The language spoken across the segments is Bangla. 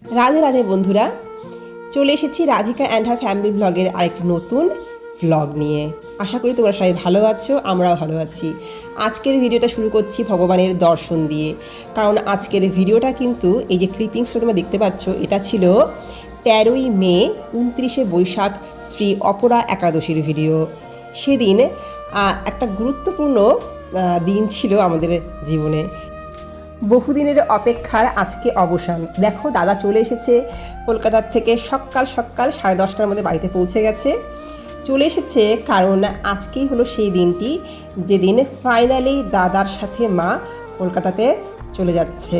রাধে রাধে বন্ধুরা, চলে এসেছি রাধিকা অ্যান্ড হার ফ্যামিলি ব্লগের আরেকটি নতুন ব্লগ নিয়ে। আশা করি তোমরা সবাই ভালো আছো, আমরাও ভালো আছি। আজকের ভিডিওটা শুরু করছি ভগবানের দর্শন দিয়ে, কারণ আজকের ভিডিওটা কিন্তু এই যে ক্লিপিংসটা তোমরা দেখতে পাচ্ছ, এটা ছিল 13ই মে 29শে বৈশাখ শ্রী অপরা একাদশীর ভিডিও। সেদিন একটা গুরুত্বপূর্ণ দিন ছিল আমাদের জীবনে। বহুদিনের অপেক্ষার আজকে অবসান। দেখো, দাদা চলে এসেছে কলকাতার থেকে, সকাল 10:30টার মধ্যে বাড়িতে পৌঁছে গেছে। চলে এসেছে কারণ আজকেই হলো সেই দিনটি যেদিন ফাইনালি দাদার সাথে মা কলকাতাতে চলে যাচ্ছে।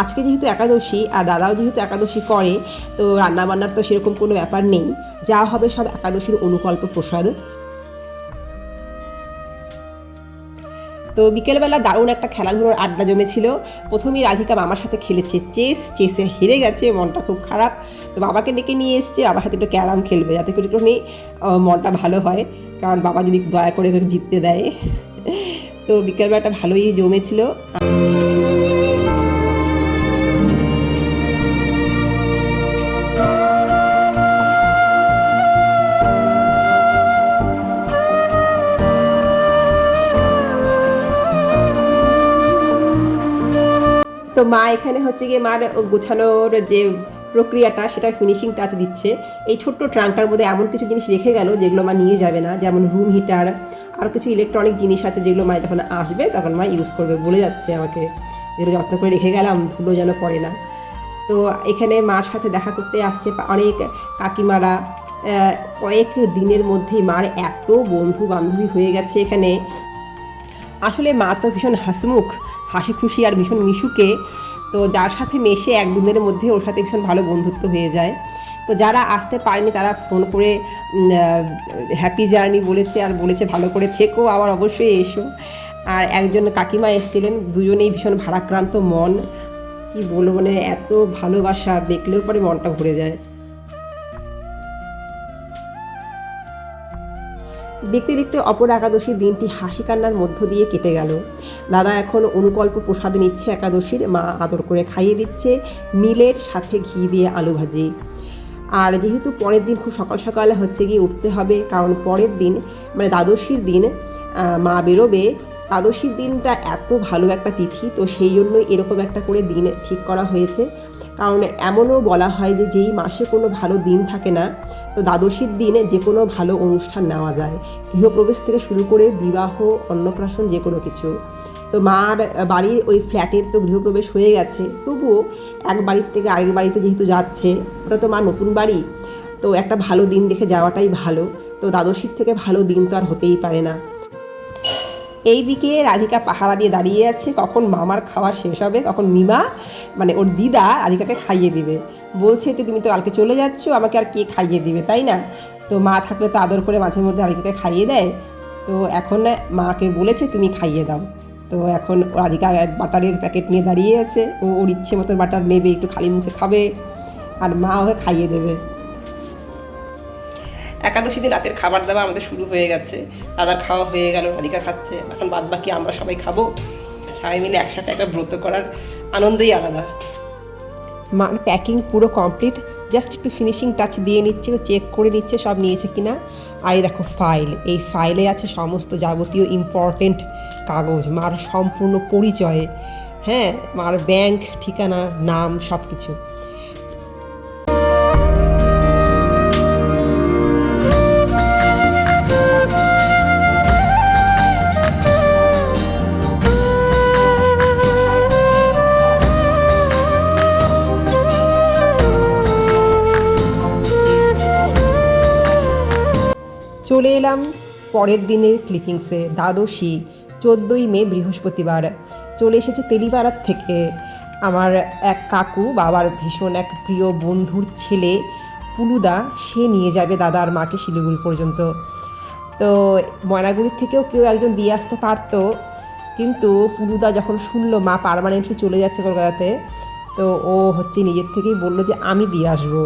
আজকে যেহেতু একাদশী আর দাদাও যেহেতু একাদশী করে, তো রান্নাবান্নার তো সেরকম কোনো ব্যাপার নেই, যা হবে সব একাদশীর অনুকল্প প্রসাদ। তো বিকেলবেলা দারুণ একটা খেলাধুলোর আড্ডা জমেছিল। প্রথমেই রাধিকা মামার সাথে খেলেছে চেসে হেরে গেছে, মনটা খুব খারাপ। তো বাবাকে ডেকে নিয়ে এসছে, বাবার সাথে একটু ক্যারাম খেলবে, যাতে করে একটুখানি মনটা ভালো হয়, কারণ বাবা যদি দয়া করে জিততে দেয়। তো বিকেলবেলাটা ভালোই জমেছিল। তো মা এখানে হচ্ছে গিয়ে মার গোছানোর যে প্রক্রিয়াটা, সেটা ফিনিশিং টাচ দিচ্ছে। এই ছোট্ট ট্রাঙ্কটার মধ্যে এমন কিছু জিনিস রেখে গেল যেগুলো মা নিয়ে যাবে না, যেমন রুম হিটার, আরও কিছু ইলেকট্রনিক জিনিস আছে যেগুলো মা যখন আসবে তখন মা ইউজ করবে বলে যাচ্ছে আমাকে, যেগুলো যত্ন করে রেখে গেলাম, ধুলো যেন পড়ে না। তো এখানে মার সাথে দেখা করতে আসছে অনেক কাকিমারা। কয়েক দিনের মধ্যেই মার এত বন্ধু বান্ধবী হয়ে গেছে এখানে। আসলে মা তো ভীষণ হাসিমুখ, হাসি খুশি আর ভীষণ মিশুকে। তো যার সাথে মেশে এক দুদিনের মধ্যে ওর সাথে ভীষণ ভালো বন্ধুত্ব হয়ে যায়। তো যারা আসতে পারেনি তারা ফোন করে হ্যাপি জার্নি বলেছে, আর বলেছে ভালো করে থেকো, আবার অবশ্যই এসো। আর একজন কাকিমা এসেছিলেন, দুজনেই ভীষণ ভারাক্রান্ত মন। কি বলবো, মানে এত ভালোবাসা দেখলেও পরে মনটা ভরে যায়। দেখতে দেখতে অপর একাদশীর দিনটি হাসি কান্নার মধ্য দিয়ে কেটে গেল। দাদা এখন অনুকল্প প্রসাদ নিচ্ছে একাদশীর, মা আদর করে খাইয়ে দিচ্ছে মিলের সাথে ঘি দিয়ে আলু ভাজি। আর যেহেতু পরের দিন খুব সকাল সকালে হচ্ছে গিয়ে উঠতে হবে, কারণ পরের দিন মানে দ্বাদশীর দিন মা বেরোবে। দ্বাদশীর দিনটা এত ভালো একটা তিথি, তো সেই জন্যই এরকম একটা করে দিন ঠিক করা হয়েছে। কারণ এমনও বলা হয় যে যেই মাসে কোনো ভালো দিন থাকে না, তো দ্বাদশীর দিনে যে কোনো ভালো অনুষ্ঠান নেওয়া যায়, গৃহপ্রবেশ থেকে শুরু করে বিবাহ, অন্নপ্রাশন, যে কোনো কিছু। তো মার বাড়ির ওই ফ্ল্যাটের তো গৃহপ্রবেশ হয়ে গেছে, তবুও এক বাড়ির থেকে আরেক বাড়িতে যেহেতু যাচ্ছে, ওটা তো মার নতুন বাড়ি, তো একটা ভালো দিন দেখে যাওয়াটাই ভালো। তো দ্বাদশীর থেকে ভালো দিন তো আর হতেই পারে না। এই দিকে রাধিকা পাহারা দিয়ে দাঁড়িয়ে আছে, কখন মামার খাওয়া শেষ হবে, কখন মিমা মানে ওর দিদা রাধিকাকে খাইয়ে দিবে। বলছে তো তুমি তো কালকে চলে যাচ্ছ, আমাকে আর কে খাইয়ে দিবে, তাই না? তো মা থাকলে তো আদর করে মাঝে মধ্যে রাধিকাকে খাইয়ে দেয়। তো এখন মাকে বলেছে তুমি খাইয়ে দাও। তো এখন রাধিকা বাটারের প্যাকেট নিয়ে দাঁড়িয়ে আছে, ও ওর ইচ্ছে মতো বাটার নেবে, একটু খালি মুখে খাবে, আর মা ওকে খাইয়ে দেবে। একাদশী দিন রাতের খাবার দাবার আমাদের শুরু হয়ে গেছে। দাদার খাওয়া হয়ে গেল, রাধিকা খাচ্ছে, এখন বাদ বাকি আমরা সবাই খাবো। সবাই মিলে একসাথে একটা ব্রত করার আনন্দই আলাদা। মার প্যাকিং পুরো কমপ্লিট, জাস্ট একটু ফিনিশিং টাচ দিয়ে নিচ্ছে, চেক করে নিচ্ছে সব নিয়েছে কিনা। আর এই দেখো ফাইল, এই ফাইলে আছে সমস্ত যাবতীয় ইম্পর্টেন্ট কাগজ, মার সম্পূর্ণ পরিচয়, হ্যাঁ, মার ব্যাংক ঠিকানা, নাম, সব কিছু। চলে এলাম পরের দিনের ক্লিপিংসে। দ্বাদশী, 14ই মে, বৃহস্পতিবার। চলে এসেছে তেলিপাড়ার থেকে আমার এক কাকু, বাবার ভীষণ এক প্রিয় বন্ধুর ছেলে পুলুদা। সে নিয়ে যাবে দাদা আর মাকে শিলিগুড়ি পর্যন্ত। তো ময়নাগুড়ির থেকেও কেউ একজন দিয়ে আসতে পারতো, কিন্তু পুলুদা যখন শুনলো মা পার্মানেন্টলি চলে যাচ্ছে কলকাতাতে, তো ও হচ্ছে নিজের থেকেই বললো যে আমি দিয়ে আসবো।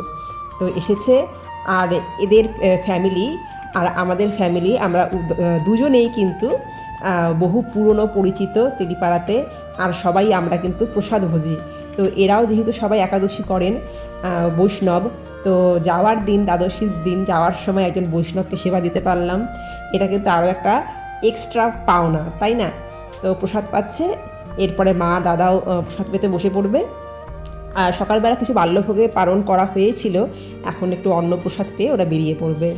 তো এসেছে। আর এদের ফ্যামিলি আর আমাদের ফ্যামিলি, আমরা দুজনেই কিন্তু বহু পুরনো পরিচিত তেলিপাড়াতে, আর সবাই আমরা কিন্তু প্রসাদভোজী। তো এরাও যেহেতু সবাই একাদশী করেন, বৈষ্ণব, তো যাওয়ার দিন, দ্বাদশীর দিন যাওয়ার সময় একজন বৈষ্ণবকে সেবা দিতে পারলাম, এটা কিন্তু আরও একটা এক্সট্রা পাওনা, তাই না? তো প্রসাদ পাচ্ছে, এরপরে মা দাদাও প্রসাদ পেতে বসে পড়বে। আর সকালবেলা কিছু বাল্যভোগে পালন করা হয়েছিল, এখন একটু অন্নপ্রসাদ পেয়ে ওরা বেরিয়ে পড়বে।